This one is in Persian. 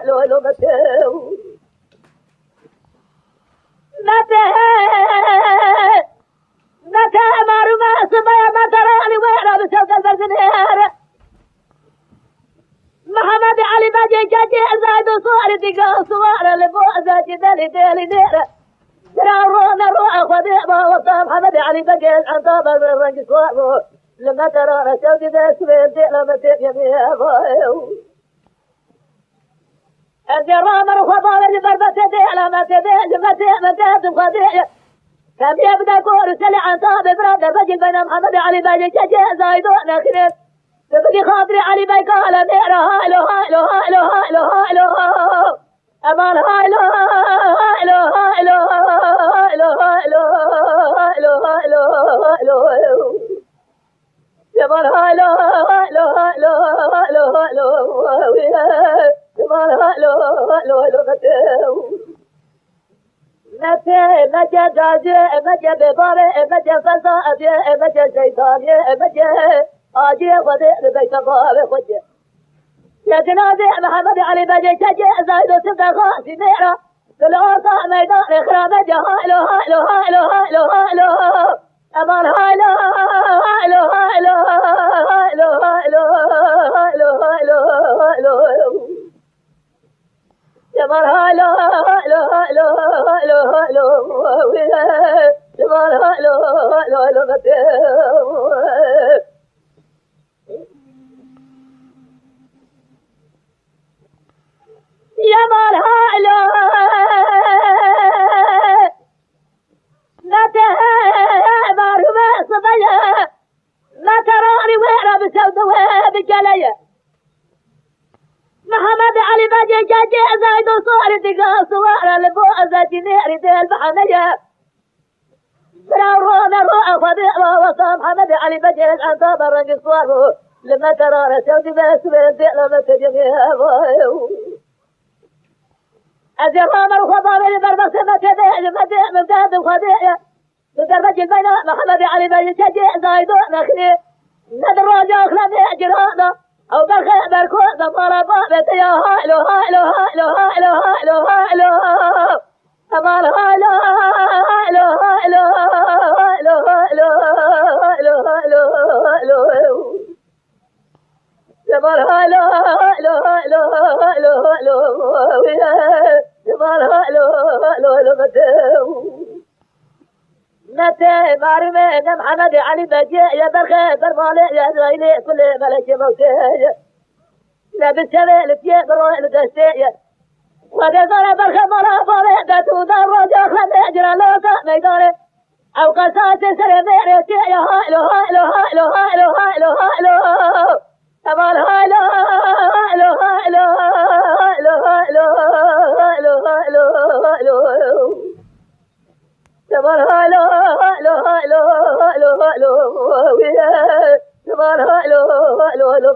لو متى مارو ما سمع ما تراني وين بسوق البرزنير محمد علي باجي جاجي زايد صور دقا صور لبو زاجي دلي دلي دير رونا روح خديبه وصام محمد علي باجي عن طاب الرنج صور لما ترانا سودي ذا سوين دي لما تيجي الجرام رخبا اللي بربته دي لما تبي لما تبي خديبه كم يبدا كور سلع عن طاب براد الرجل بين محمد علي باجي جاجي زايد نخرب تبدي خاطري علي باي قال ميرا هايلو هايلو هايلو هايلو هايلو امان هايلو هايلو هايلو هايلو هايلو هايلو هايلو هايلو امان هايلو هايلو هايلو هايلو هايلو امان هايلو هايلو هايلو متى مجا جاجي مجا بباري مجا فسادي مجا شيطاني مجا آجي خدي ببيت بابي خدي يا جنازي محمد علي باجي جاجي زايد وسبدا خاسي ميرا كل عصا ميدان خرابة هايلو هايلو هايلو هايلو هايلو أمان هايلو هايلو هايلو هايلو هايلو هايلو هايلو هايلو جمال هايلو هايلو هايلو هايلو هايلو جمال هايلو هايلو هايلو يا مرحلة لا تهمر ما صبيا لا تراني وين بسود وبجلية محمد علي باجي جاجي زايد وصور دقا صور لبو زاجي نيري دي البحنية رونا روح خديبه وصام محمد علي باجي عن طاب الرنج صور لما ترانا سودي بس بنتي لما تجيبها الجرام رخبا اللي بربس ما تبي مداد خديعة الرجل بين محمد علي باجي جاجي زايد نخلي ندر رجا خلنا جرانا او بركو ضمارة بابت يا هايلو هايلو هايلو هايلو هايلو هايلو امان هايلو هايلو هايلو هايلو هايلو هايلو هايلو هايلو جمال هايلو هايلو هايلو هايلو هايلو جمال هايلو هايلو هايلو متى مارمي محمد علي باجي يا برخي برمالي يا زايلي كل ملك موتي لا بالشبه لتيه بروح لتشتيه وهذا صار برخي مرا فالي داتو دار رجا خلنا اجرى لوكا ميداني او قصاص سري ميرتي يا هايلو هايلو هايلو هايلو هايلو هايلو امان هايلو هايلو هايلو هايلو هايلو هايلو هايلو هايلو جمال هايلو هايلو هايلو هايلو هايلو جمال هايلو هايلو هايلو